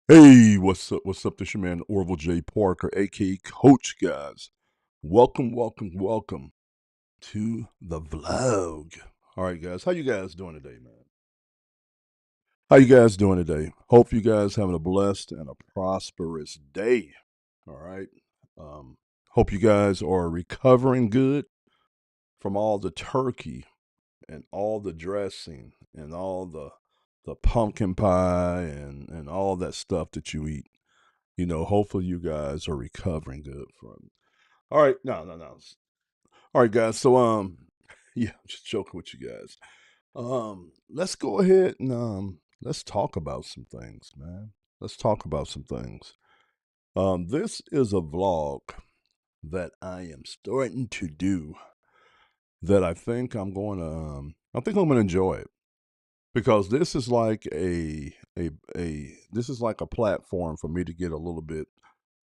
Hey, what's up? What's up? This your man Orville J. Parker, aka Coach Guys. Welcome to the vlog. All right, guys, how you guys doing today, man? How you guys doing today? Hope you guys having a blessed and a prosperous day. All right. Um, Hope you guys are recovering good from all the turkey and all the dressing and all the pumpkin pie and all that stuff that you eat. Hopefully you guys are recovering good from it. All right, no. All right, guys. So yeah, I'm just joking with you guys. Let's go ahead and let's talk about some things, man. Let's talk about some things. This is a vlog that I am starting to do that I think I'm gonna enjoy it because this is like a this is like a platform for me to get a little bit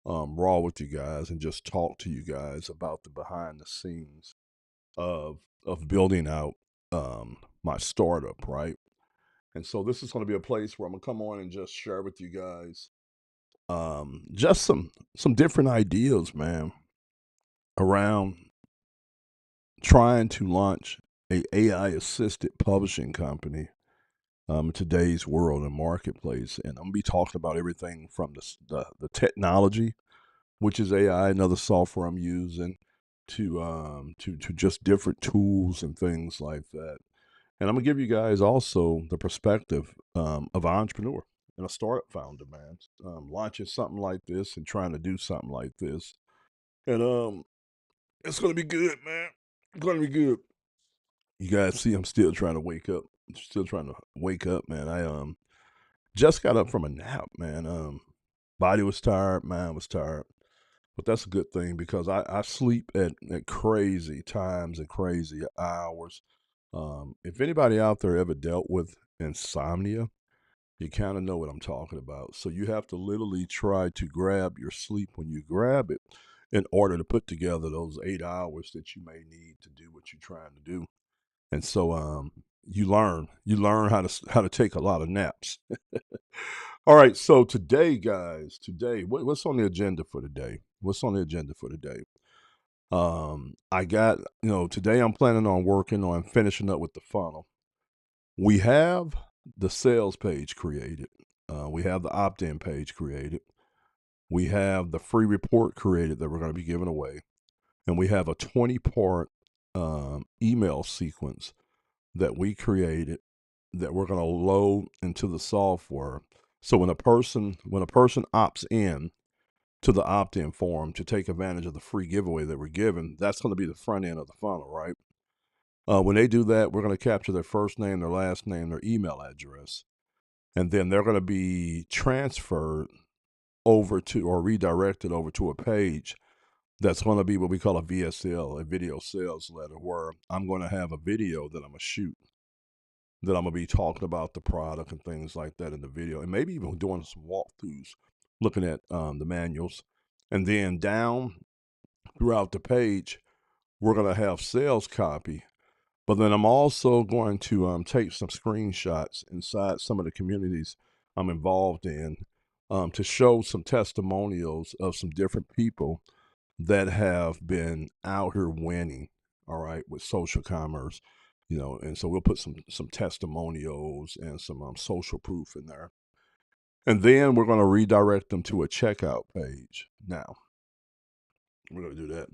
raw with you guys and just talk to you guys about the behind the scenes of building out my startup, right? And so this is going to be a place where I'm gonna come on and just share with you guys just some different ideas, man, around trying to launch a AI assisted publishing company in today's world and marketplace. And I'm gonna be talking about everything from the technology, which is AI, another software I'm using, to just different tools and things like that. And I'm gonna give you guys also the perspective of an entrepreneur and a startup founder, man, launching something like this and trying to do something like this. And it's gonna be good, man. It's gonna be good. You guys see, I'm still trying to wake up. Still trying to wake up, man. I just got up from a nap, man. Body was tired, mind was tired. But that's a good thing because I sleep at crazy times and crazy hours. If anybody out there ever dealt with insomnia, you kind of know what I'm talking about. So you have to literally try to grab your sleep when you grab it in order to put together those 8 hours that you may need to do what you're trying to do. And so you learn how to take a lot of naps. All right, so today, guys, what's on the agenda for today? What's on the agenda for today? I got, today I'm planning on working on finishing up with the funnel. We have the sales page created. We have the opt-in page created. We have the free report created that we're going to be giving away, and we have a 20-part email sequence that we created that we're going to load into the software. So when a person opts in to the opt-in form to take advantage of the free giveaway that we're giving, that's going to be the front end of the funnel, right? When they do that, we're going to capture their first name, their last name, their email address, and then they're going to be transferred over to or redirected over to a page that's going to be what we call a VSL, a video sales letter, where I'm going to have a video that I'm going to shoot, that I'm going to be talking about the product and things like that in the video, and maybe even doing some walkthroughs, looking at the manuals. And then down throughout the page, we're going to have sales copy. But then I'm also going to take some screenshots inside some of the communities I'm involved in to show some testimonials of some different people that have been out here winning, all right, with social commerce, and so we'll put some testimonials and some social proof in there. And then we're going to redirect them to a checkout page. Now, we're going to do that.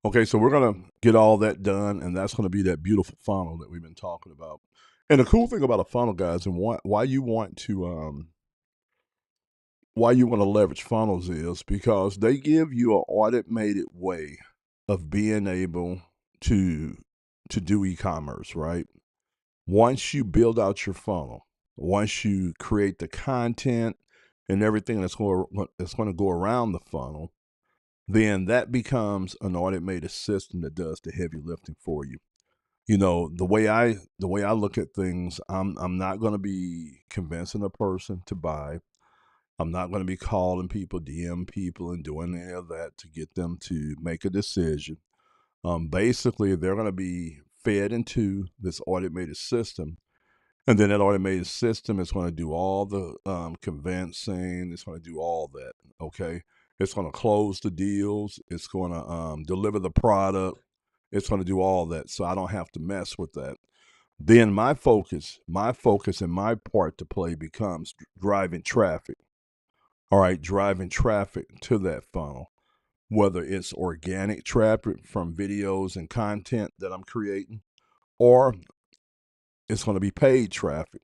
Okay, so we're gonna get all that done, and that's gonna be that beautiful funnel that we've been talking about. And the cool thing about a funnel, guys, and why you want to leverage funnels is because they give you an automated way of being able to do e-commerce, right? Once you build out your funnel, once you create the content and everything that's going to go around the funnel, then that becomes an automated system that does the heavy lifting for you. The way I look at things, I'm not going to be convincing a person to buy. I'm not going to be calling people, DM people, and doing any of that to get them to make a decision. Basically, they're going to be fed into this automated system, And then that automated system is going to do all the convincing. It's going to do all that. Okay. It's going to close the deals. It's going to deliver the product. It's going to do all that. So I don't have to mess with that. Then my focus and my part to play becomes driving traffic. All right. Driving traffic to that funnel, whether it's organic traffic from videos and content that I'm creating, or it's going to be paid traffic,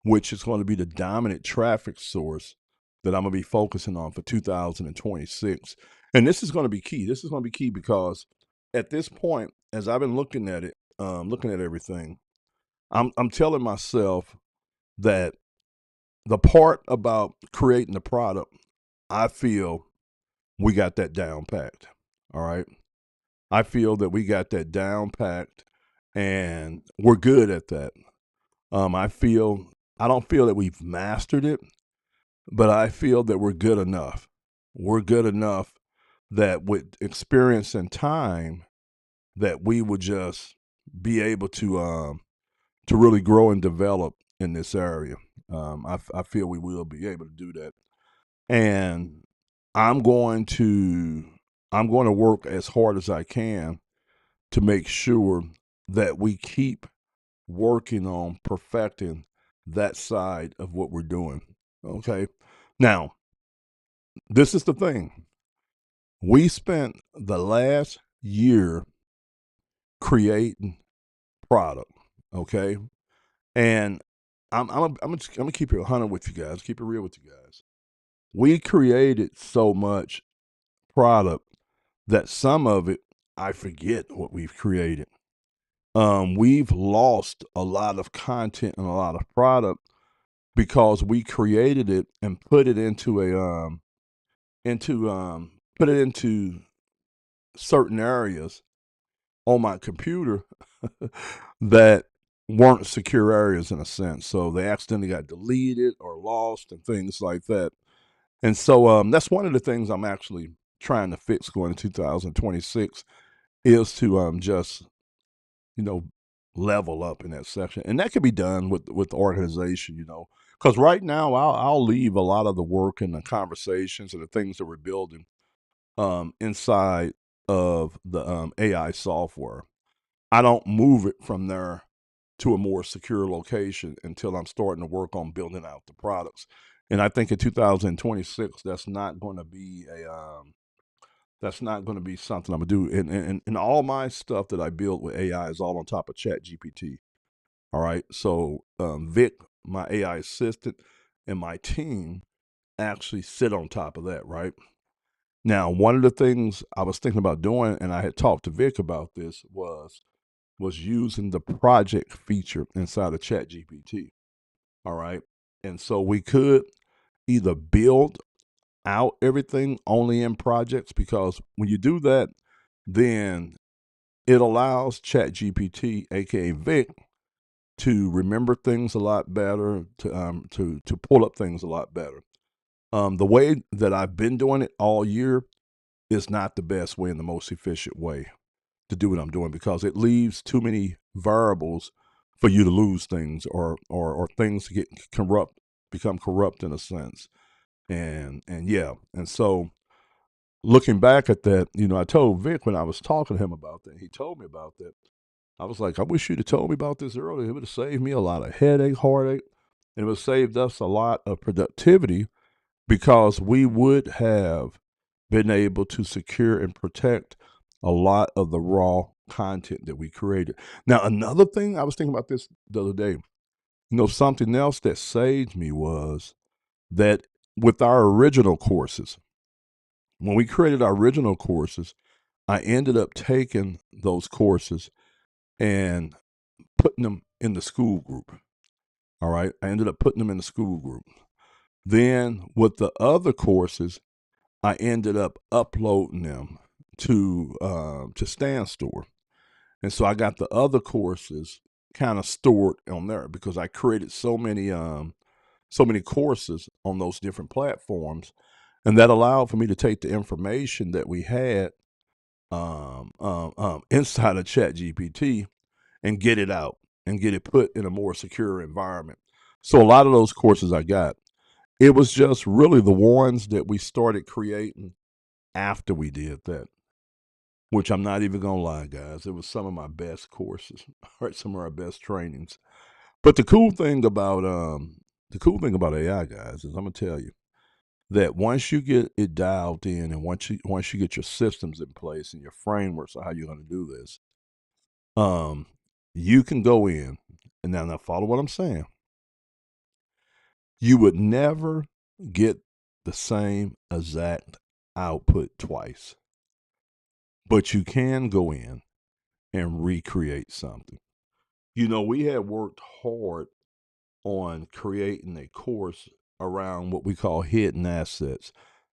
which is going to be the dominant traffic source that I'm going to be focusing on for 2026. And this is going to be key. This is going to be key because at this point, as I've been looking at it, looking at everything, I'm telling myself that the part about creating the product, I feel we got that down packed. All right. I feel that we got that down packed and we're good at that. I don't feel that we've mastered it, but I feel that we're good enough. We're good enough that with experience and time, that we would just be able to really grow and develop in this area. I feel we will be able to do that, and I'm going to I'm going to work as hard as I can to make sure that we keep working on perfecting that side of what we're doing. Okay. Now, this is the thing. We spent the last year creating product. Okay. And I'm gonna keep it 100 with you guys, keep it real with you guys. We created so much product that some of it I forget what we've created. We've lost a lot of content and a lot of product because we created it and put it into put it into certain areas on my computer that weren't secure areas in a sense. So they accidentally got deleted or lost and things like that. And so that's one of the things I'm actually trying to fix going into 2026 is to just, you know, level up in that section. And that can be done with the organization, you know, because right now I'll leave a lot of the work and the conversations and the things that we're building inside of the AI software. I don't move it from there to a more secure location until I'm starting to work on building out the products. And I think in 2026, that's not going to be something I'm gonna do. And all my stuff that I build with AI is all on top of Chat GPT. All right. So Vic, my AI assistant, and my team actually sit on top of that, right? Now, one of the things I was thinking about doing, and I had talked to Vic about this, was using the project feature inside of Chat GPT. All right. And so we could either build out everything only in projects, because when you do that, then it allows Chat GPT, aka Vic, to remember things a lot better, to pull up things a lot better. The way that I've been doing it all year is not the best way and the most efficient way to do what I'm doing, because it leaves too many variables for you to lose things, or things to get corrupt, become corrupt in a sense. And yeah, and so looking back at that, you know, I told Vic when I was talking to him about that, he told me about that. I was like, I wish you'd have told me about this earlier. It would have saved me a lot of headache, heartache, and it would have saved us a lot of productivity, because we would have been able to secure and protect a lot of the raw content that we created. Now, another thing, I was thinking about this the other day. You know, something else that saved me was that with our original courses, when we created our original courses, I ended up taking those courses and putting them in the school group. All right. I ended up putting them in the school group. Then with the other courses, I ended up uploading them to StanStore. And so I got the other courses kind of stored on there, because I created so many courses on those different platforms, and that allowed for me to take the information that we had inside of Chat GPT and get it out. and get it put in a more secure environment. So a lot of those courses I got, it was just really the ones that we started creating after we did that, which I'm not even gonna lie, guys. It was some of my best courses, right? Some of our best trainings. But the cool thing about AI, guys, is I'm gonna tell you that once you get it dialed in, and once you get your systems in place and your frameworks of how you're gonna do this, um, you can go in and now follow what I'm saying. You would never get the same exact output twice, but you can go in and recreate something. You know, we had worked hard on creating a course around what we call hidden assets.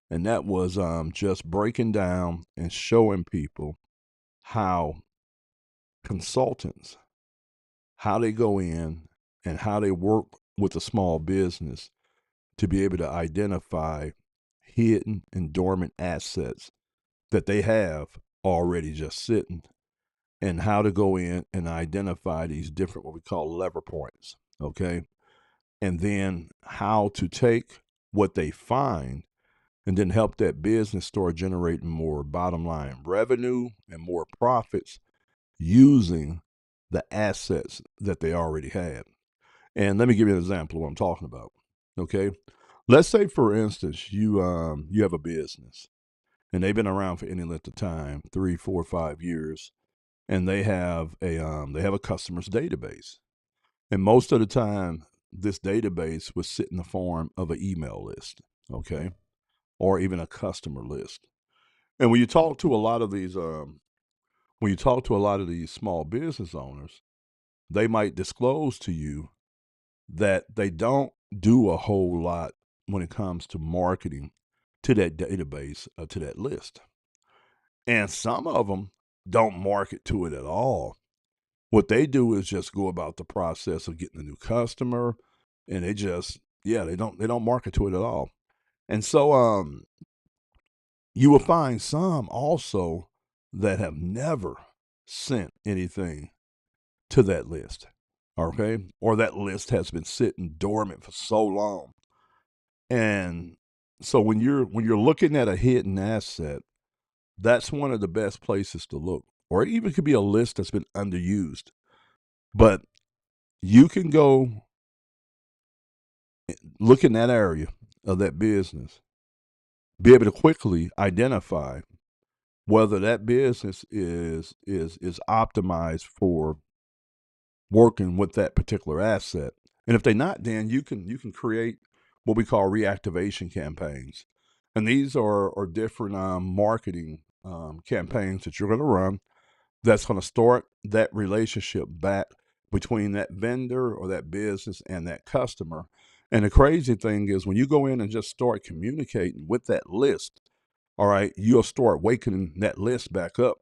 And that was just breaking down and showing people how consultants, how they go in and how they work with a small business to be able to identify hidden and dormant assets that they have already just sitting, and how to go in and identify these different, what we call lever points. Okay. And then how to take what they find and then help that business start generating more bottom line revenue and more profits using the assets that they already had. And let me give you an example of what I'm talking about. Okay. Let's say, for instance, you have a business and they've been around for any length of time, 3, 4, 5 years, and they have a customers database. And most of the time, this database would sit in the form of an email list, okay, or even a customer list. And when you talk to a lot of these small business owners, they might disclose to you that they don't do a whole lot when it comes to marketing to that database, to that list. And some of them don't market to it at all. What they do is just go about the process of getting a new customer, and they don't market to it at all. And so you will find some also that have never sent anything to that list. Okay? Or that list has been sitting dormant for so long. And so when you're looking at a hidden asset, that's one of the best places to look. Or it even could be a list that's been underused. But you can go look in that area of that business, be able to quickly identify whether that business is optimized for working with that particular asset. And if they're not, then you can create what we call reactivation campaigns. And these are different marketing campaigns that you're going to run that's going to start that relationship back between that vendor or that business and that customer. And the crazy thing is, when you go in and just start communicating with that list, all right, you'll start waking that list back up.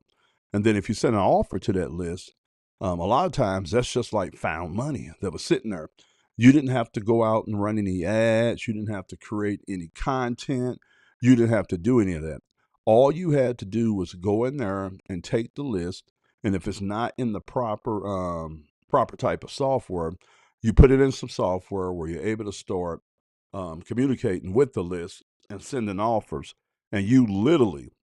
And then if you send an offer to that list, a lot of times that's just like found money that was sitting there. You didn't have to go out and run any ads. You didn't have to create any content. You didn't have to do any of that. All you had to do was go in there and take the list. And if it's not in the proper type of software, you put it in some software where you're able to start communicating with the list and sending offers. And you literally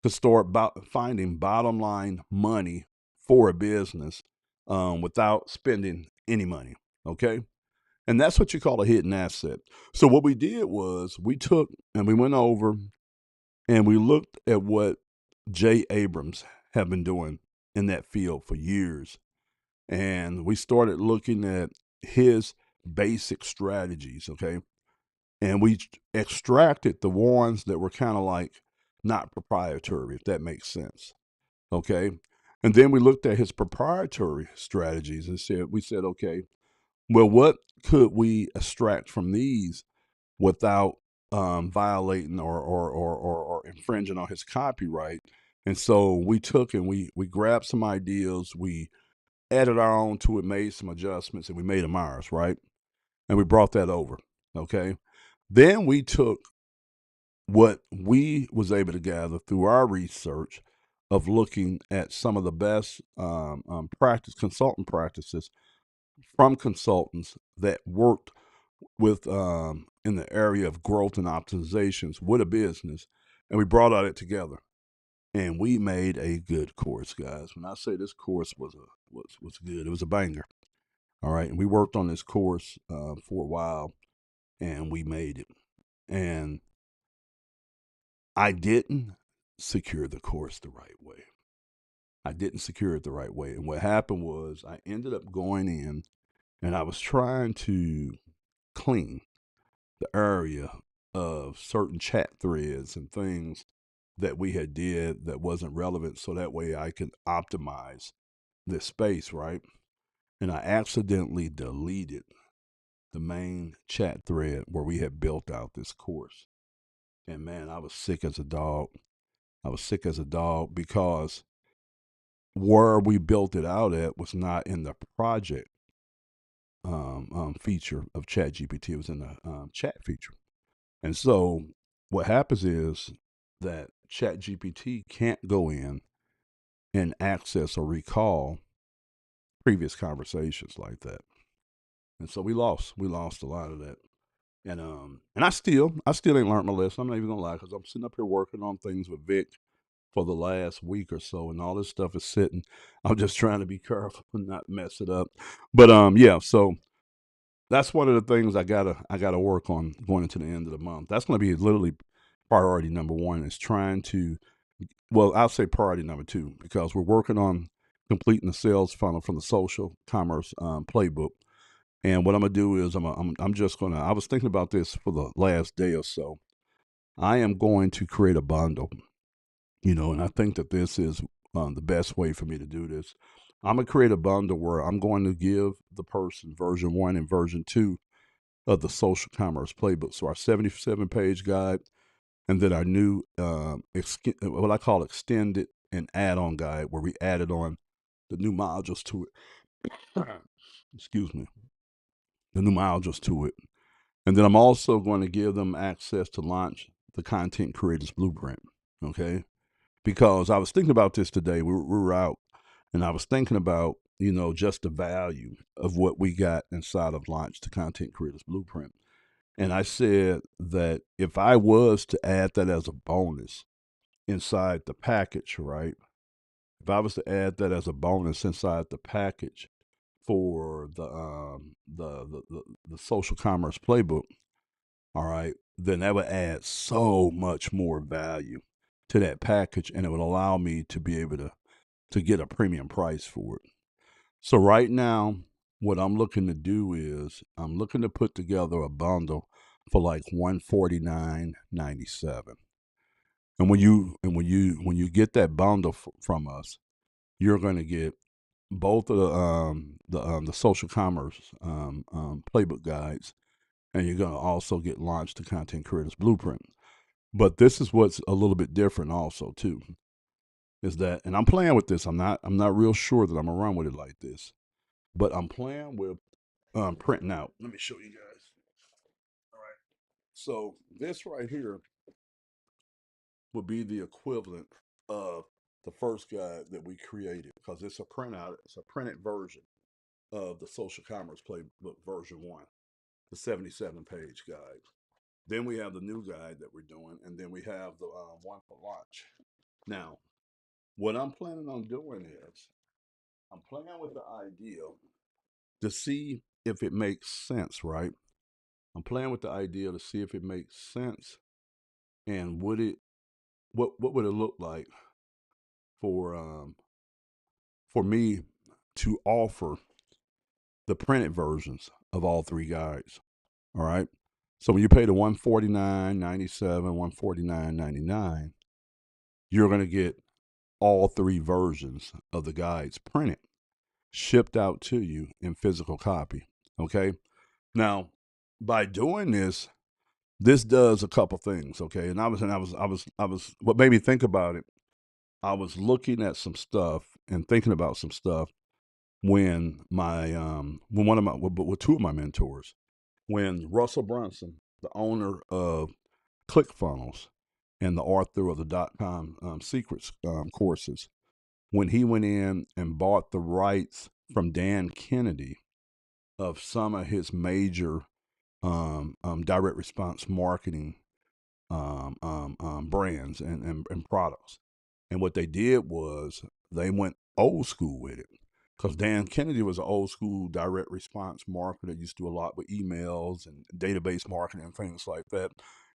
could start finding bottom line money for a business without spending any money. Okay. And that's what you call a hidden asset. So what we did was we took and we went over and we looked at what Jay Abrams have been doing in that field for years. And we started looking at his basic strategies. Okay. And we extracted the ones that were kind of like not proprietary, if that makes sense. Okay. And then we looked at his proprietary strategies and we said, okay, well, what could we extract from these without violating or infringing on his copyright? And so we took and we grabbed some ideas, we added our own to it, made some adjustments, and we made them ours, right? And we brought that over. Okay. Then we took what we was able to gather through our research of looking at some of the best practice consultant practices from consultants that worked with in the area of growth and optimizations with a business, and we brought all that together, and we made a good course, guys. When I say this course was good, it was a banger. All right, and we worked on this course for a while, and we made it. And I didn't secure the course the right way. I didn't secure it the right way, and what happened was I ended up going in, and I was trying to clean the area of certain chat threads and things that we had did that wasn't relevant, so that way I could optimize this space, right? And I accidentally deleted the main chat thread where we had built out this course. And man, I was sick as a dog. I was sick as a dog because where we built it out at was not in the project feature of ChatGPT. It was in the chat feature. And so what happens is that ChatGPT can't go in and access or recall previous conversations like that. And so we lost a lot of that. And I still ain't learned my lesson. I'm not even gonna lie, because I'm sitting up here working on things with Vic for the last week or so, and all this stuff is sitting. I'm just trying to be careful and not mess it up. But yeah, so that's one of the things I gotta work on going into the end of the month. That's gonna be literally priority number one, is trying to, well, I'll say priority number two, because we're working on completing the sales funnel from the social commerce playbook. And what I'm gonna do is I'm just gonna, I was thinking about this for the last day or so. I am going to create a bundle, and I think that this is the best way for me to do this. I'm gonna create a bundle where I'm going to give the person version 1 and version 2 of the social commerce playbook. So our 77-page guide, and then our new what I call extended and add-on guide, where we added on the new modules to it. Excuse me, the new modules to it. And then I'm also going to give them access to launch the Content Creators Blueprint. Okay, because I was thinking about this today. We were out, and I was thinking about just the value of what we got inside of Launch the Content Creators Blueprint. And I said that if I was to add that as a bonus inside the package, right? If I was to add that as a bonus inside the package for the social commerce playbook, all right, then that would add so much more value to that package, and it would allow me to be able to get a premium price for it. So right now, what I'm looking to do is I'm looking to put together a bundle for like $149.97. And when you get that bundle from us, you're going to get both of the social commerce playbook guides, and you're going to also get launched the Content Creators Blueprint. But this is what's a little bit different also too, is that, and I'm playing with this. I'm not real sure that I'm gonna run with it like this, but I'm playing with printing out. Let me show you guys. All right. So this right here would be the equivalent of the first guide that we created, because it's a printout. It's a printed version of the social commerce playbook version 1, the 77-page guide. Then we have the new guide that we're doing, and then we have the one for launch. Now, what I'm planning on doing is I'm playing with the idea to see if it makes sense, right? I'm playing with the idea to see if it makes sense, and what would it look like for for me to offer the printed versions of all three guides. All right. So when you pay the $149.97, $149.99, you're going to get all three versions of the guides printed, shipped out to you in physical copy. Okay. Now, by doing this does a couple things. Okay. And what made me think about it, I was looking at some stuff and thinking about some stuff when with two of my mentors, when Russell Brunson, the owner of ClickFunnels and the author of the .com secrets courses, when he went in and bought the rights from Dan Kennedy of some of his major direct response marketing brands and products. And what they did was they went old school with it. Because Dan Kennedy was an old school direct response marketer, used to do a lot with emails and database marketing and things like that.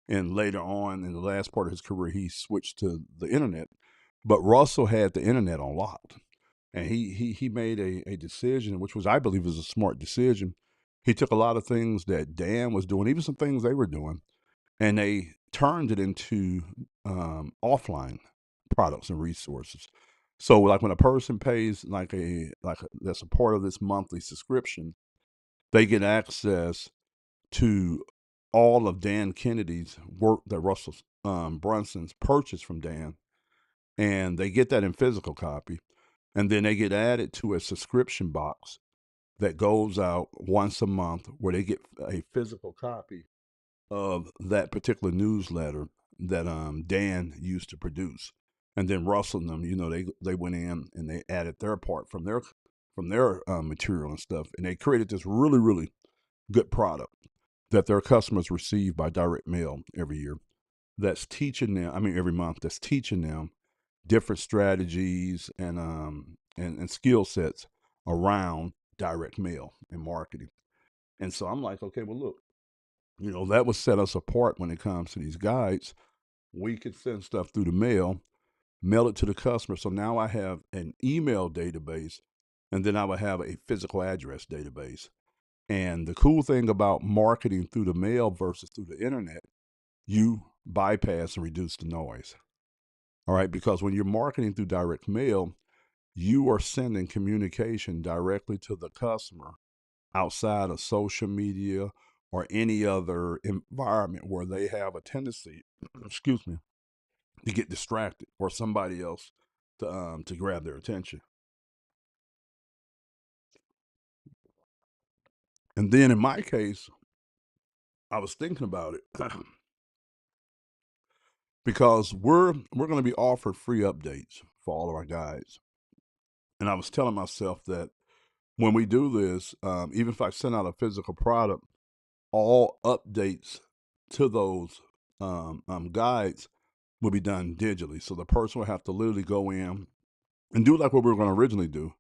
And later on, in the last part of his career, he switched to the internet. But Russell had the internet on lock. And he made a decision, which was, I believe, was a smart decision. He took a lot of things that Dan was doing, even some things they were doing, and they turned it into offline products and resources. So, like when a person pays that's a part of this monthly subscription, they get access to all of Dan Kennedy's work that Russell Brunson's purchased from Dan, and they get that in physical copy, and then they get added to a subscription box that goes out once a month, where they get a physical copy of that particular newsletter that Dan used to produce. And then Russell and them, they went in and they added their part from their material and stuff, and they created this really, really good product that their customers receive by direct mail every year. That's teaching them, I mean, every month. That's teaching them different strategies and skill sets around direct mail and marketing. And so I'm like, okay, well, look, that would set us apart when it comes to these guides. We could send stuff through the mail it to the customer. So now I have an email database, and then I would have a physical address database. And the cool thing about marketing through the mail versus through the internet, you bypass and reduce the noise. All right, because when you're marketing through direct mail, you are sending communication directly to the customer outside of social media or any other environment where they have a tendency, excuse me, to get distracted or somebody else to grab their attention. And then in my case, I was thinking about it because we're going to be offered free updates for all of our guides, and I was telling myself that when we do this, even if I send out a physical product, all updates to those guides will be done digitally. So the person will have to literally go in and do like what we were going to originally do,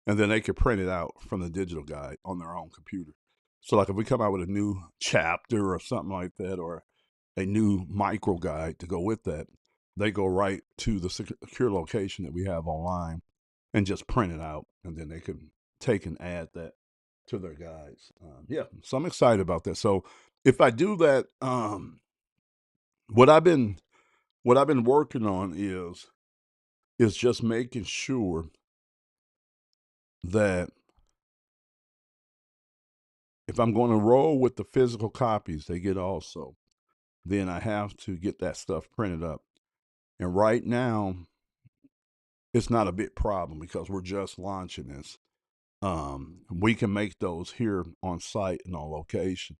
and then they could print it out from the digital guide on their own computer. So, like if we come out with a new chapter or something like that, or a new micro guide to go with that, they go right to the secure location that we have online and just print it out, and then they can take and add that to their guides. Yeah, so I'm excited about that. So if I do that, what I've been working on is just making sure that if I'm going to roll with the physical copies they get also, then I have to get that stuff printed up. And right now, it's not a big problem because we're just launching this. We can make those here on site and on location.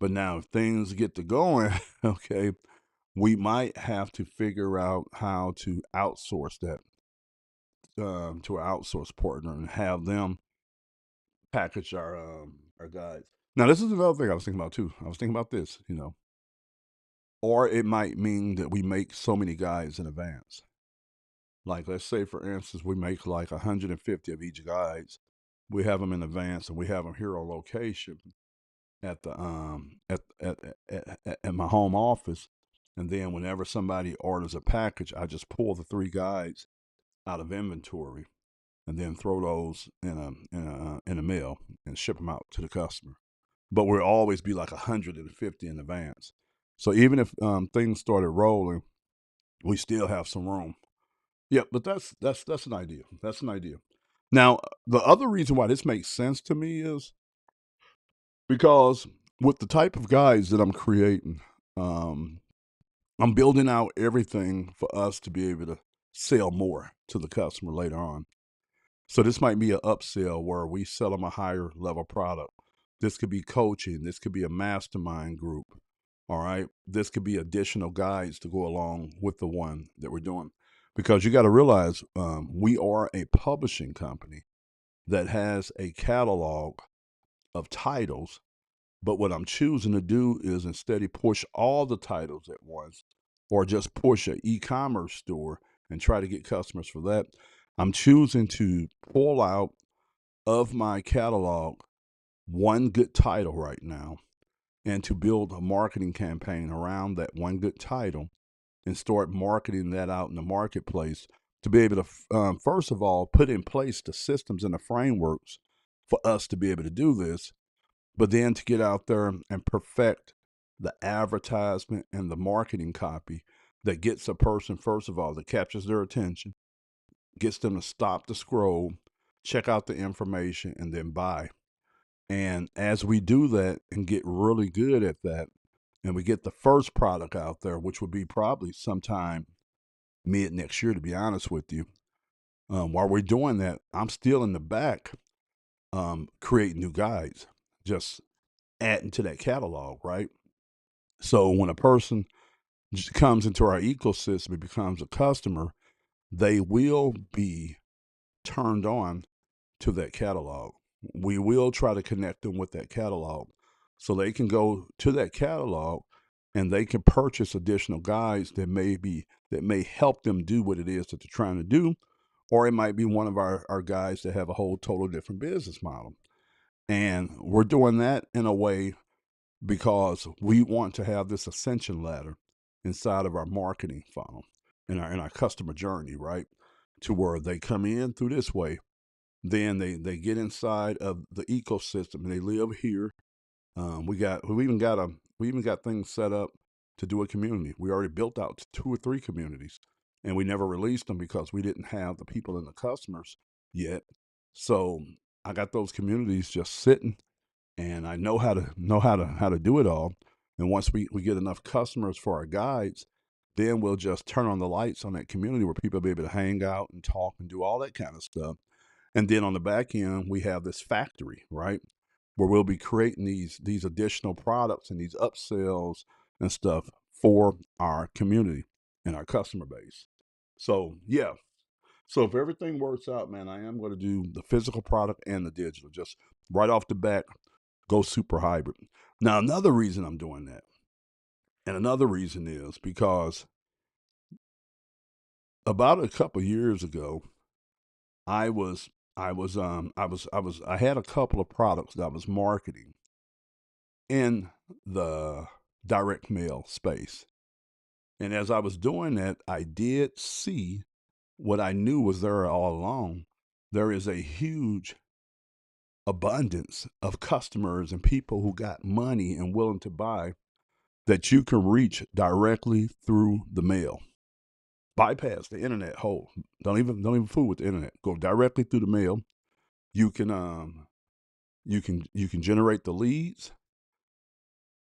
But now, if things get to going, okay, we might have to figure out how to outsource that to an outsource partner and have them package our guides. Now, this is another thing I was thinking about too. I was thinking about this, or it might mean that we make so many guides in advance. Like, let's say, for instance, we make like 150 of each guides. We have them in advance, and we have them here on location at the at my home office. And then whenever somebody orders a package, I just pull the 3 guides out of inventory and then throw those in a mail and ship them out to the customer. But we'll always be like 150 in advance. So even if things started rolling, we still have some room. Yeah, but that's an idea. That's an idea. Now, the other reason why this makes sense to me is because with the type of guides that I'm creating, um, I'm building out everything for us to be able to sell more to the customer later on. So this might be an upsell where we sell them a higher level product. This could be coaching. This could be a mastermind group. All right. This could be additional guides to go along with the one that we're doing. Because you got to realize we are a publishing company that has a catalog of titles. But what I'm choosing to do is instead of push all the titles at once or just push an e-commerce store and try to get customers for that, I'm choosing to pull out of my catalog one good title right now and to build a marketing campaign around that one good title and start marketing that out in the marketplace to be able to, first of all, put in place the systems and the frameworks for us to be able to do this, but then to get out there and perfect the advertisement and the marketing copy that gets a person, first of all, that captures their attention, gets them to stop the scroll, check out the information, and then buy. And as we do that and get really good at that, and we get the first product out there, which would be probably sometime mid next year, to be honest with you, while we're doing that, I'm still in the back creating new guides, just adding to that catalog, right? So when a person comes into our ecosystem and becomes a customer, they will be turned on to that catalog. We will try to connect them with that catalog so they can go to that catalog and they can purchase additional guides that may help them do what it is that they're trying to do. Or it might be one of our guides that have a whole total different business model. And we're doing that in a way because we want to have this ascension ladder inside of our marketing funnel in our customer journey, right? To where they come in through this way, then they get inside of the ecosystem and they live here. We even got things set up to do a community. We already built out 2 or 3 communities, and we never released them because we didn't have the people and the customers yet. So I got those communities just sitting, and I know how to do it all. And once we get enough customers for our guides, then we'll just turn on the lights on that community where people will be able to hang out and talk and do all that kind of stuff. And then on the back end, we have this factory, right? Where we'll be creating these additional products and these upsells and stuff for our community and our customer base. So yeah. So if everything works out, man, I am going to do the physical product and the digital. Just right off the bat, go super hybrid. Now, another reason I'm doing that, and another reason is because about a couple years ago, I had a couple of products that I was marketing in the direct mail space. And as I was doing that, I did see what I knew was there all along. There is a huge abundance of customers and people who got money and willing to buy that you can reach directly through the mail. Bypass the internet whole. Don't even fool with the internet. Go directly through the mail. You can you can generate the leads.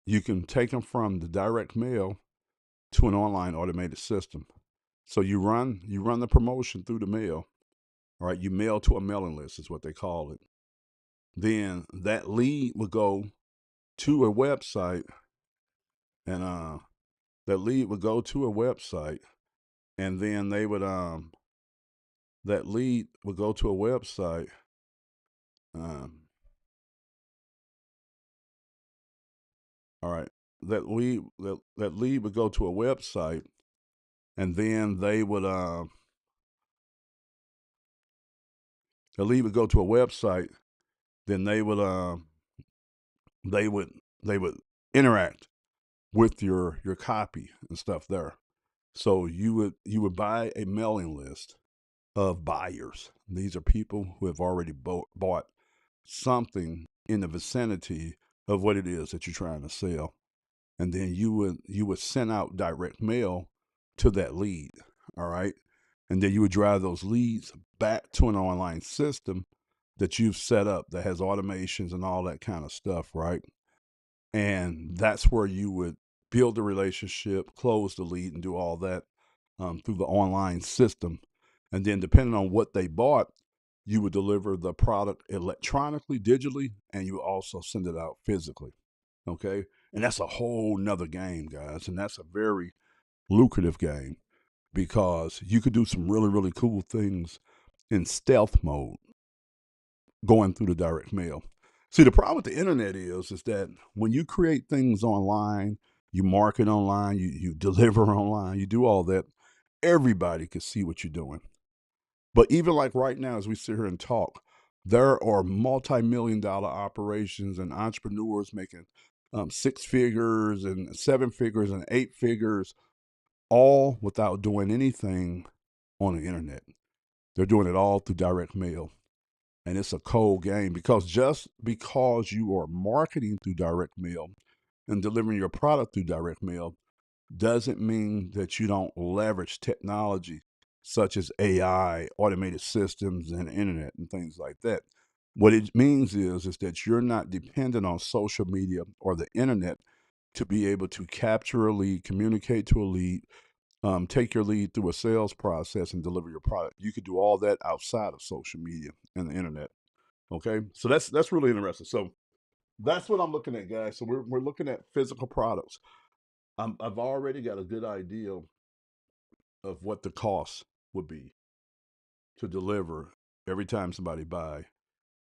You can take them from the direct mail to an online automated system. So you run the promotion through the mail. All right, you mail to a mailing list is what they call it. Then that lead would go to a website, and that lead would go to a website, and then they would that lead would go to a website. Um, all right, that lead would go to a website, and then they would the lead would go to a website. Then they would they would interact with your copy and stuff there. So you would buy a mailing list of buyers. These are people who have already bought something in the vicinity of what it is that you're trying to sell. And then you would send out direct mail to that lead. All right. And then you would drive those leads back to an online system that you've set up that has automations and all that kind of stuff, right? And that's where you would build the relationship, close the lead, and do all that through the online system. And then, depending on what they bought, you would deliver the product electronically, digitally, and you also send it out physically. Okay. And that's a whole nother game, guys. And that's a very lucrative game because you could do some really, really cool things in stealth mode going through the direct mail. See, the problem with the internet is that when you create things online, you market online, you deliver online, you do all that, everybody can see what you're doing. But even like right now, as we sit here and talk, there are multi-million-dollar operations and entrepreneurs making six figures and seven figures and eight figures, all without doing anything on the internet. They're doing it all through direct mail. And it's a cold game because just because you are marketing through direct mail and delivering your product through direct mail doesn't mean that you don't leverage technology such as AI, automated systems, and internet and things like that. What it means is that you're not dependent on social media or the internet to be able to capture a lead, communicate to a lead, take your lead through a sales process, and deliver your product. You could do all that outside of social media and the internet. Okay, so that's really interesting. So that's what I'm looking at, guys. So we're looking at physical products. I've already got a good idea of what the cost would be to deliver every time somebody buy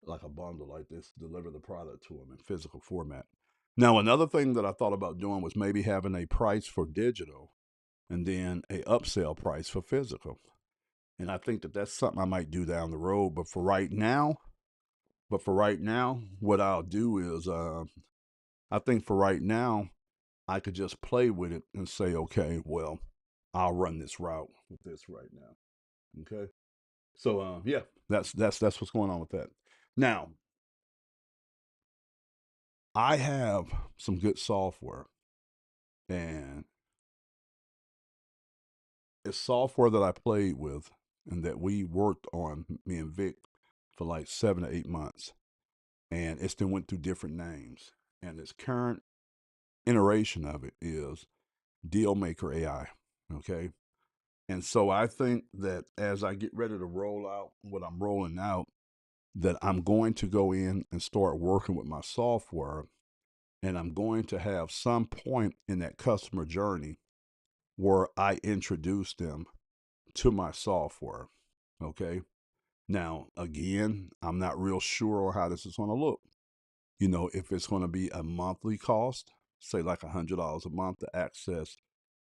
like a bundle like this, deliver the product to them in physical format. Now, another thing that I thought about doing was maybe having a price for digital and then a upsell price for physical. And I think that that's something I might do down the road. But for right now, what I'll do is, I think for right now, I could just play with it and say, okay, well, I'll run this route with this right now. Okay. So yeah, that's what's going on with that. Now, I have some good software, and it's software that I played with and that we worked on, me and Vic, for like 7 to 8 months. And it's then went through different names. And its current iteration of it is Dealmaker AI. Okay. And so I think that as I get ready to roll out what I'm rolling out, that I'm going to go in and start working with my software, and I'm going to have some point in that customer journey where I introduce them to my software. Okay. Now, again, I'm not real sure on how this is going to look. If it's going to be a monthly cost, say like $100 a month to access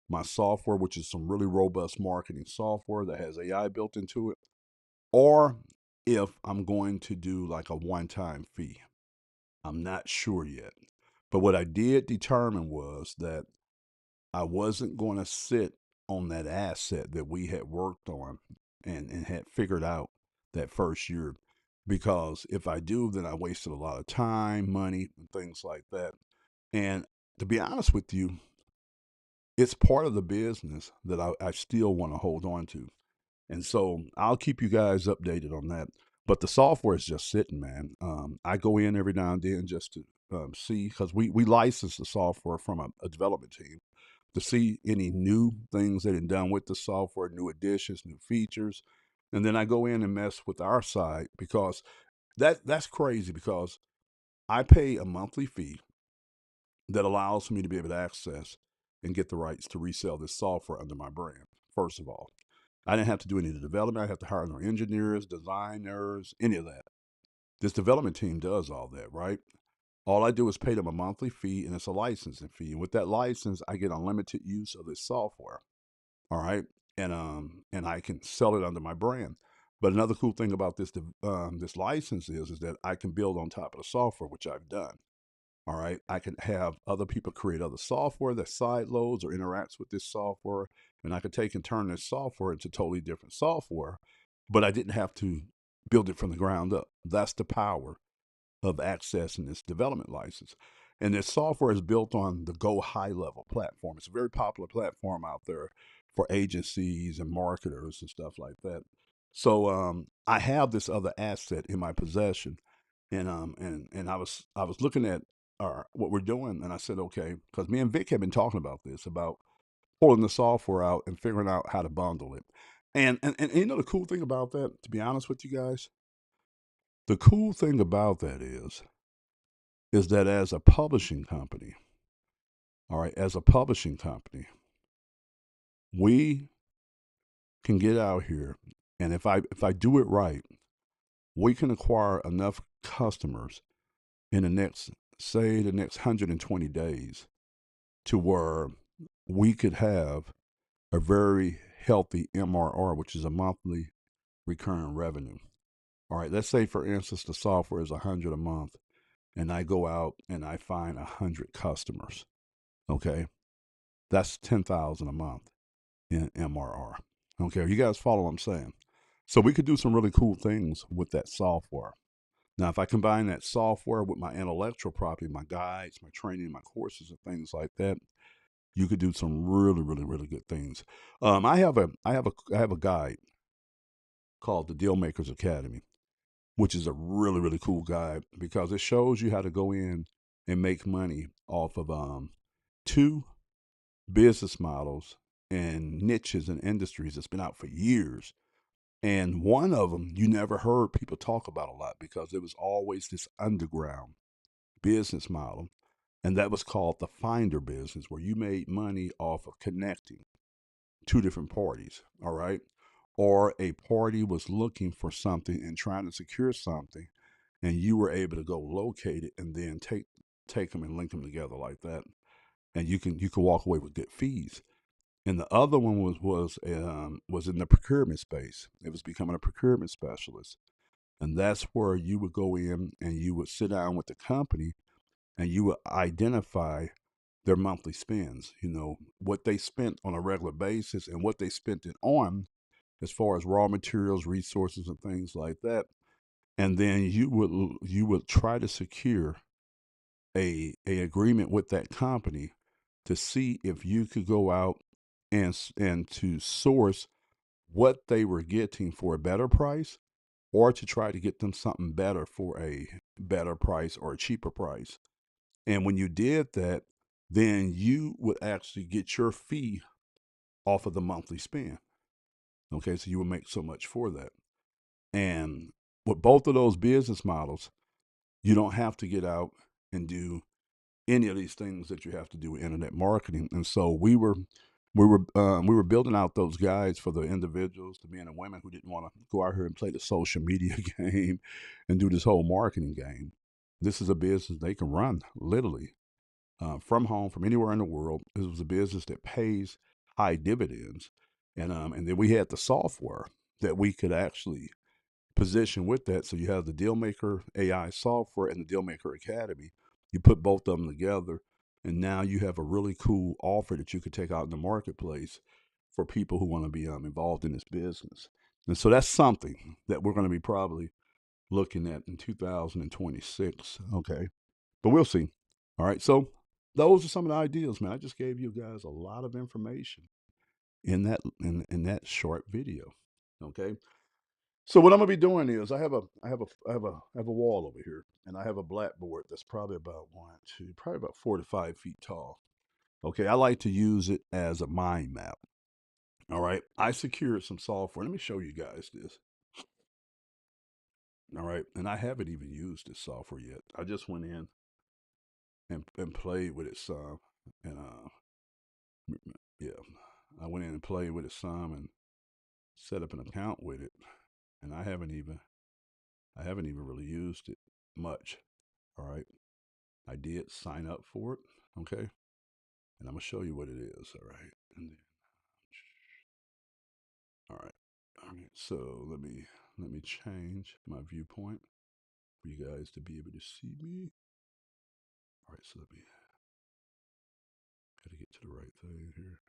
my software, which is some really robust marketing software that has AI built into it, or if I'm going to do like a one time fee. I'm not sure yet. But what I did determine was that I wasn't going to sit on that asset that we had worked on and had figured out that first year. Because if I do, then I wasted a lot of time, money, and things like that. And to be honest with you, it's part of the business that I still want to hold on to. And so I'll keep you guys updated on that. But the software is just sitting, man. I go in every now and then just to see, because we license the software from a development team to see any new things that are done with the software, new additions, new features. And then I go in and mess with our side because that's crazy because I pay a monthly fee that allows me to be able to access and get the rights to resell this software under my brand, first of all. I didn't have to do any of the development. I didn't have to hire no engineers, designers, any of that. This development team does all that, right? All I do is pay them a monthly fee, and it's a licensing fee. And with that license, I get unlimited use of this software. All right, and I can sell it under my brand. But another cool thing about this license is that I can build on top of the software, which I've done. All right. I can have other people create other software that side loads or interacts with this software. And I could take and turn this software into totally different software, but I didn't have to build it from the ground up. That's the power of accessing this development license. And this software is built on the Go High Level platform. It's a very popular platform out there for agencies and marketers and stuff like that. So I have this other asset in my possession, and I was looking at what we're doing, and I said, okay, because me and Vic have been talking about this, about pulling the software out and figuring out how to bundle it. And the cool thing about that, to be honest with you guys, the cool thing about that is that as a publishing company, all right, as a publishing company, we can get out here, and if I do it right, we can acquire enough customers in the next, say, the next 120 days, to where we could have a very healthy MRR, which is a monthly recurring revenue. All right, let's say, for instance, the software is 100 a month, and I go out and I find 100 customers. Okay, that's 10,000 a month in MRR. Okay, you guys follow what I'm saying? So we could do some really cool things with that software. Now, if I combine that software with my intellectual property, my guides, my training, my courses, and things like that, you could do some really, really, really good things. I have a guide called the Deal Makers Academy, which is a really, really cool guide because it shows you how to go in and make money off of two business models and niches and industries that's been out for years. And one of them you never heard people talk about a lot because it was always this underground business model. And that was called the finder business, where you made money off of connecting two different parties. All right. Or a party was looking for something and trying to secure something, and you were able to go locate it and then take them and link them together like that. And you can walk away with good fees. And the other one was in the procurement space. It was becoming a procurement specialist, and that's where you would go in and you would sit down with the company and you would identify their monthly spends. You know what they spent on a regular basis and what they spent it on, as far as raw materials, resources, and things like that. And then you would try to secure a agreement with that company to see if you could go out and to source what they were getting for a better price, or to try to get them something better for a better price or a cheaper price. And when you did that, then you would actually get your fee off of the monthly spend. Okay, so you would make so much for that. And with both of those business models, you don't have to get out and do any of these things that you have to do with internet marketing. And so we were building out those guides for the individuals, the men and women who didn't want to go out here and play the social media game and do this whole marketing game. This is a business they can run literally from home, from anywhere in the world. This was a business that pays high dividends, and then we had the software that we could actually position with that. So you have the Dealmaker AI software and the Dealmaker Academy. You put both of them together, and now you have a really cool offer that you could take out in the marketplace for people who want to be involved in this business. And so that's something that we're going to be probably looking at in 2026. Okay, but we'll see. All right, so those are some of the ideas, man. I just gave you guys a lot of information in that short video. Okay, so what I'm gonna be doing is I have a wall over here, and I have a blackboard that's probably about probably about 4 to 5 feet tall. Okay, I like to use it as a mind map. All right, I secured some software. Let me show you guys this. All right, and I haven't even used this software yet. I just went in and played with it some, and yeah, I went in and played with it some and set up an account with it, and I haven't even really used it much. All right. I did sign up for it. Okay. And I'm going to show you what it is. All right. And then, all right. All right. So let me change my viewpoint for you guys to be able to see me. All right. So let me got to get to the right thing here.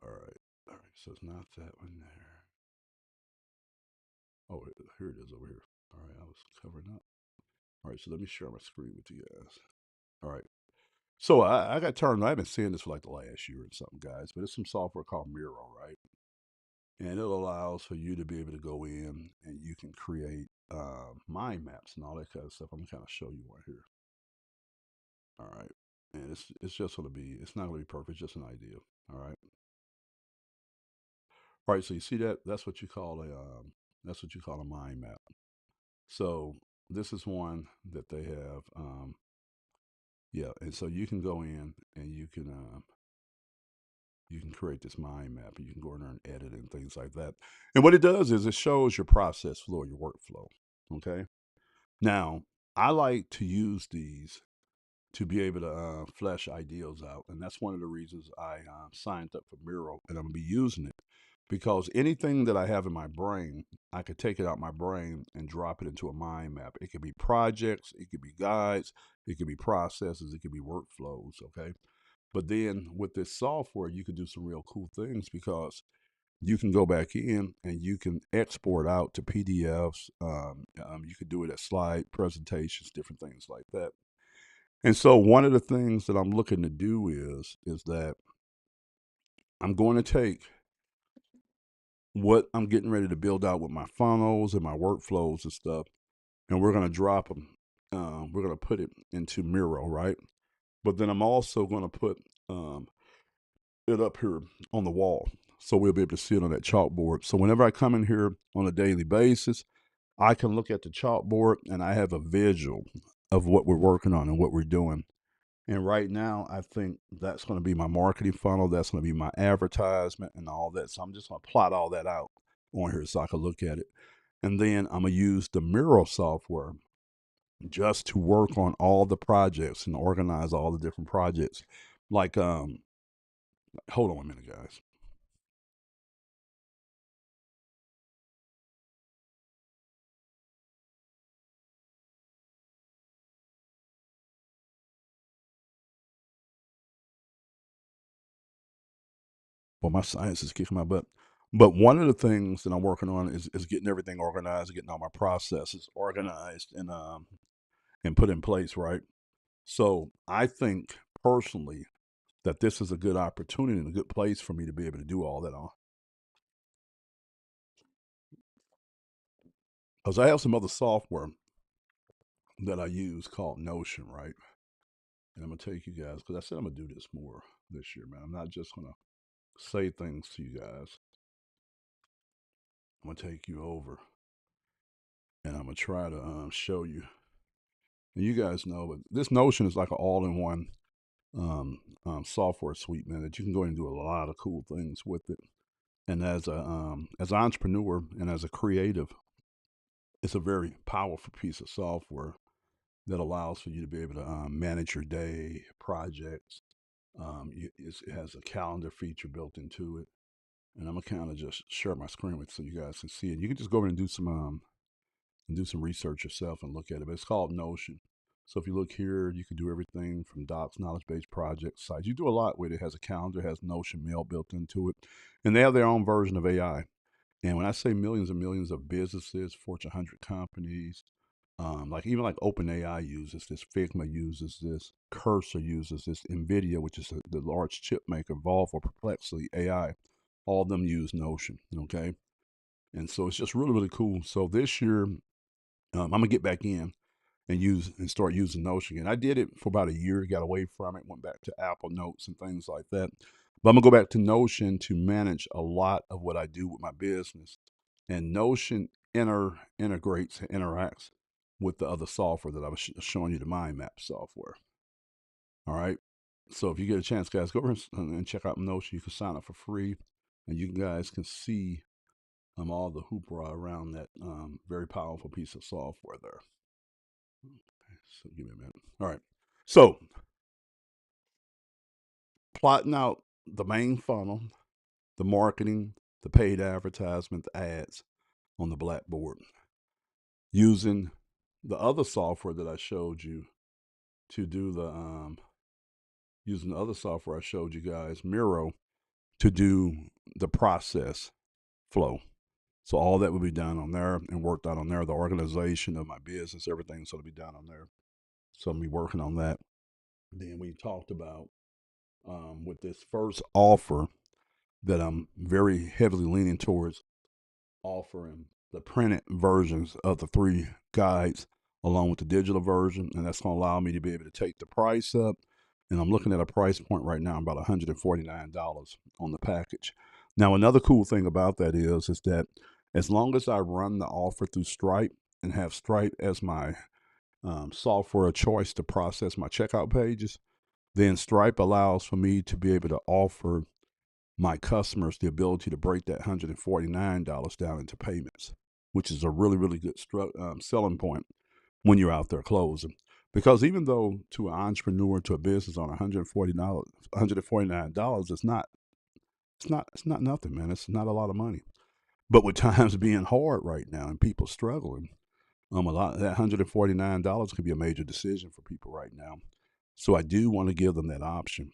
All right. All right. So it's not that one there. Oh, here it is over here. All right. I was covering up. All right. So let me share my screen with you guys. All right. So I got turned. I've been seeing this for like the last year or something, guys. But it's some software called Miro, right? And it allows for you to be able to go in and you can create mind maps and all that kind of stuff. I'm gonna kind of show you one here. All right, and it's just gonna be it's not gonna be perfect, it's just an idea. All right, all right. So you see that that's what you call a mind map. So this is one that they have. Yeah, and so you can go in and you can create this mind map, and you can go in there and edit and things like that. And what it does is it shows your process flow, your workflow. Okay. Now, I like to use these to be able to flesh ideas out. And that's one of the reasons I signed up for Miro, and I'm going to be using it because anything that I have in my brain, I could take it out my brain and drop it into a mind map. It could be projects, it could be guides, it could be processes, it could be workflows. Okay. But then with this software, you can do some real cool things because you can go back in and you can export out to PDFs. You could do it as slide presentations, different things like that. And so one of the things that I'm looking to do is that I'm going to take what I'm getting ready to build out with my funnels and my workflows and stuff, and we're going to drop them. We're going to put it into Miro, right? But then I'm also going to put it up here on the wall, so we'll be able to see it on that chalkboard. So whenever I come in here on a daily basis, I can look at the chalkboard and I have a visual of what we're working on and what we're doing. And right now, I think that's going to be my marketing funnel. That's going to be my advertisement and all that. So I'm just going to plot all that out on here so I can look at it. And then I'm going to use the Miro software just to work on all the projects and organize all the different projects. Like, hold on a minute, guys. Well, my science is kicking my butt. But one of the things that I'm working on is getting everything organized, getting all my processes organized and put in place, right? So I think personally that this is a good opportunity and a good place for me to be able to do all that on. Because I have some other software that I use called Notion, right? And I'm gonna take you guys because I said I'm gonna do this more this year, man. I'm not just gonna say things to you guys. I'm gonna take you over and I'm gonna try to show you. And you guys know, but this Notion is like an all-in-one software suite, man. That you can go and do a lot of cool things with it. And as an entrepreneur and as a creative, it's a very powerful piece of software that allows for you to be able to manage your day, projects. It has a calendar feature built into it, and I'm gonna kind of just share my screen with so you guys can see it. You can just go over and do some research yourself and look at it. But it's called Notion. So if you look here, you can do everything from docs, knowledge-based projects, sites. You do a lot with it. It has a calendar, it has Notion Mail built into it, and they have their own version of AI. And when I say millions and millions of businesses, Fortune 100 companies, like even like OpenAI uses this, Figma uses this, Cursor uses this, NVIDIA, which is the large chip maker, Evolve or Perplexity AI, all of them use Notion, okay? And so it's just really, really cool. So this year, I'm gonna get back in and start using Notion again. I did it for about a year, got away from it, went back to Apple Notes and things like that. But I'm gonna go back to Notion to manage a lot of what I do with my business. And Notion integrates and interacts with the other software that I was showing you, the mind map software. All right. So if you get a chance, guys, go over and check out Notion. You can sign up for free, and you guys can see all the hoopla around that very powerful piece of software there. So give me a minute. All right. So plotting out the main funnel, the marketing, the paid advertisement, the ads on the blackboard using the other software that I showed you to do the using the other software I showed you guys, Miro, to do the process flow. So all that will be done on there and worked out on there. The organization of my business, everything's going to be done on there. So I'm be working on that. Then we talked about with this first offer that I'm very heavily leaning towards offering the printed versions of the 3 guides along with the digital version, and that's going to allow me to be able to take the price up. And I'm looking at a price point right now about $149 on the package. Now, another cool thing about that is that as long as I run the offer through Stripe and have Stripe as my software of choice to process my checkout pages, then Stripe allows for me to be able to offer my customers the ability to break that $149 down into payments, which is a really, really good selling point. when you're out there closing. Because even though to an entrepreneur, to a business on $149, $149, it's not nothing, man. It's not a lot of money. But with times being hard right now and people struggling, a lot that $149 could be a major decision for people right now. So I do want to give them that option.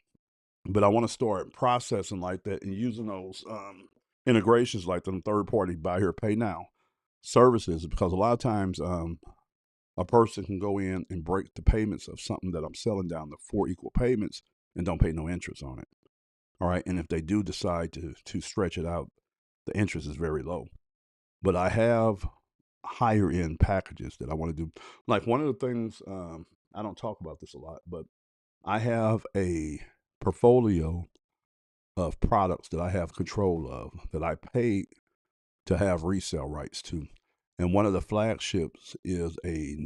But I want to start processing like that and using those integrations like them third party buy here, pay now services, because a lot of times a person can go in and break the payments of something that I'm selling down to 4 equal payments and don't pay no interest on it. All right. And if they do decide to stretch it out, the interest is very low. But I have higher end packages that I want to do. Like one of the things, I don't talk about this a lot, but I have a portfolio of products that I have control of that I paid to have resale rights to. And one of the flagships is a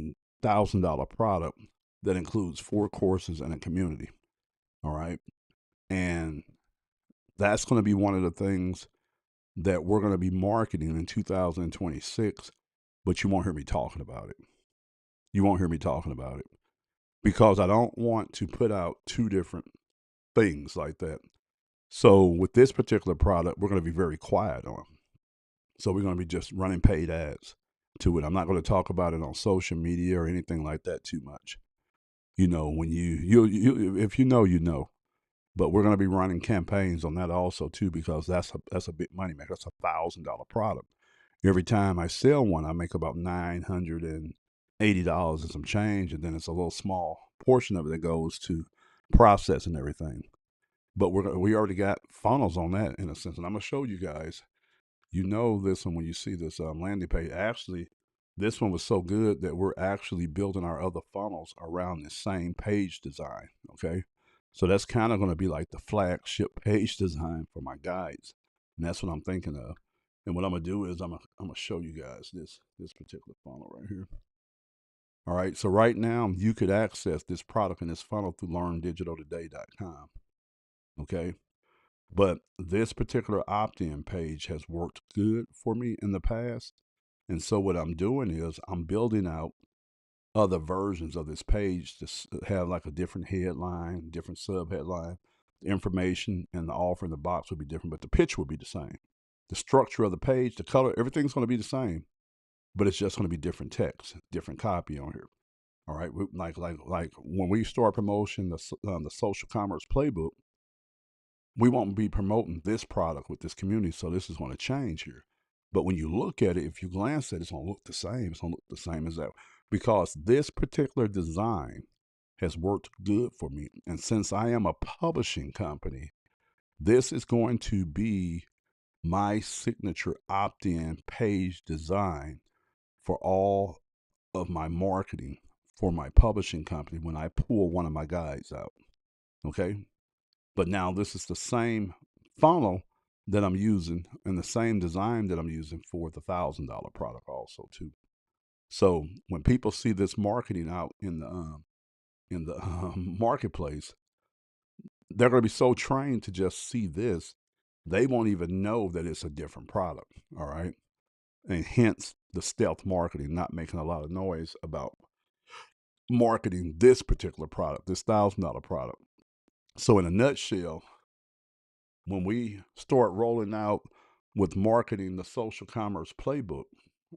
$1,000 product that includes 4 courses and a community. All right. And that's going to be one of the things that we're going to be marketing in 2026, but you won't hear me talking about it. You won't hear me talking about it because I don't want to put out 2 different things like that. So with this particular product, we're going to be very quiet on. So we're going to be just running paid ads to it. I'm not going to talk about it on social media or anything like that too much. You know, when you if you know, you know. But we're going to be running campaigns on that also too, because that's a big money maker. That's $1,000 product. Every time I sell one, I make about $980 and some change, and then it's a little small portion of it that goes to process and everything. But we already got funnels on that in a sense, and I'm gonna show you guys. You know this one when you see this landing page. Actually, this one was so good that we're actually building our other funnels around the same page design. Okay, so that's kind of going to be like the flagship page design for my guides, and that's what I'm thinking of. And what I'm gonna do is I'm gonna show you guys this particular funnel right here. All right, so right now you could access this product and this funnel through learndigitaltoday.com. Okay, but this particular opt-in page has worked good for me in the past. And so what I'm doing is I'm building out other versions of this page to have like a different headline, different sub headline. The information and the offer in the box would be different, but the pitch would be the same. The structure of the page, the color, everything's going to be the same, but it's just going to be different text, different copy on here. All right, like when we start promoting the social commerce playbook, we won't be promoting this product with this community. So this is going to change here. But when you look at it, if you glance at it, it's going to look the same. It's going to look the same as that because this particular design has worked good for me. And since I am a publishing company, this is going to be my signature opt-in page design for all of my marketing for my publishing company when I pull one of my guides out. Okay. But now this is the same funnel that I'm using and the same design that I'm using for the $1,000 product also too. So when people see this marketing out in the marketplace, they're going to be so trained to just see this, they won't even know that it's a different product. All right, and hence the stealth marketing, not making a lot of noise about marketing this particular product, this $1,000 product. So in a nutshell, when we start rolling out with marketing the social commerce playbook,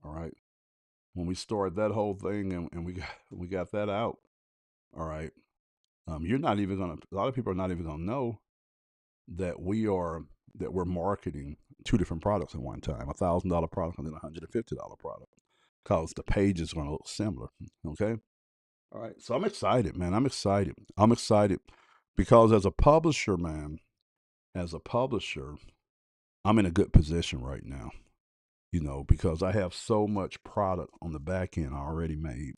all right, when we start that whole thing and we got that out, all right, you're not even gonna. A lot of people are not even gonna know that we're marketing 2 different products at one time, $1,000 product and then $150 product, because the page is gonna look similar. Okay, all right. So I'm excited, man. I'm excited. I'm excited because as a publisher, man, as a publisher, I'm in a good position right now, because I have so much product on the back end already made.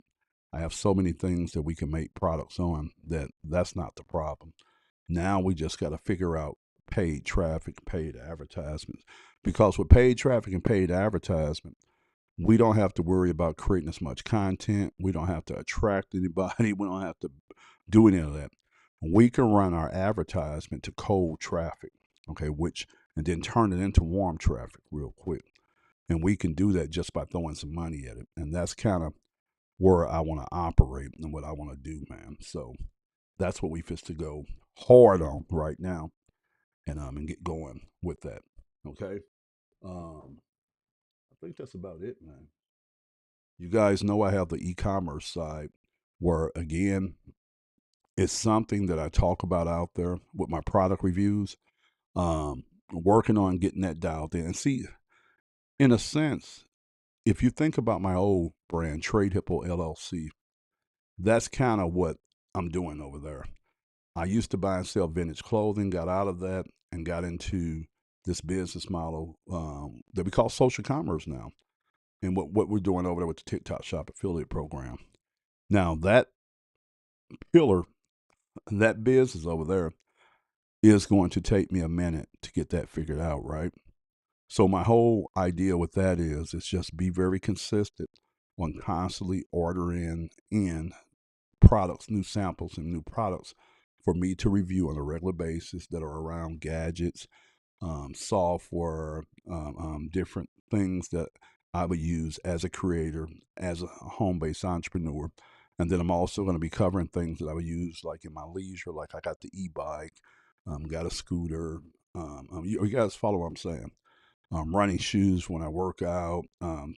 I have so many things that we can make products on that's not the problem. Now we just got to figure out paid traffic, paid advertisements. Because with paid traffic and paid advertisement, we don't have to worry about creating as much content. We don't have to attract anybody. We don't have to do any of that. We can run our advertisement to cold traffic, okay, and then turn it into warm traffic real quick. And we can do that just by throwing some money at it. And that's kind of where I want to operate and what I want to do, man. So that's what we fist to go hard on right now, and get going with that. Okay. I think that's about it, man. You guys know I have the e-commerce side where, again, it's something that I talk about out there with my product reviews. Working on getting that dialed in. And see, in a sense, if you think about my old brand, Trade Hippo LLC, that's kind of what I'm doing over there. I used to buy and sell vintage clothing, got out of that, and got into this business model that we call social commerce now. And what we're doing over there with the TikTok Shop affiliate program. Now, that pillar, that business over there, is going to take me a minute to get that figured out, right? So my whole idea with that is just be very consistent on constantly ordering in products, new samples and new products for me to review on a regular basis that are around gadgets, software, different things that I would use as a creator, as a home-based entrepreneur. And then I'm also going to be covering things that I would use like in my leisure, like I got the e-bike, got a scooter. You guys follow what I'm saying? Running shoes when I work out,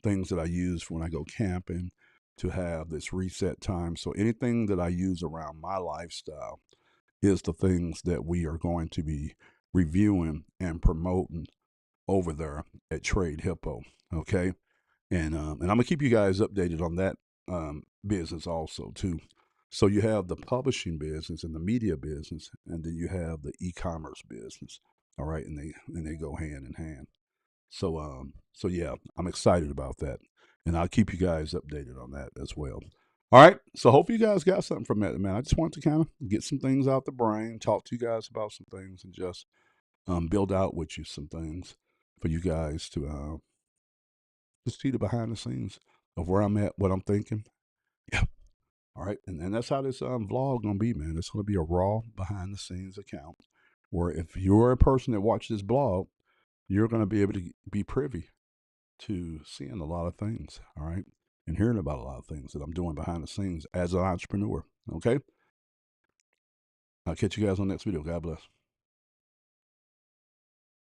things that I use when I go camping to have this reset time. So anything that I use around my lifestyle is the things that we are going to be reviewing and promoting over there at Trade Hippo. Okay, and I'm gonna keep you guys updated on that business also too. So you have the publishing business and the media business, and then you have the e-commerce business. All right, and they go hand in hand. So yeah, I'm excited about that, and I'll keep you guys updated on that as well. All right, so hope you guys got something from that, man. I just want to kind of get some things out the brain, talk to you guys about some things, and just build out with you some things for you guys to just see the behind the scenes of where I'm at, what I'm thinking. Yeah. All right, and that's how this vlog gonna be, man. It's gonna be a raw behind the scenes account where if you're a person that watches this blog, you're gonna be able to be privy to seeing a lot of things, all right, and hearing about a lot of things that I'm doing behind the scenes as an entrepreneur. Okay, I'll catch you guys on the next video. God bless.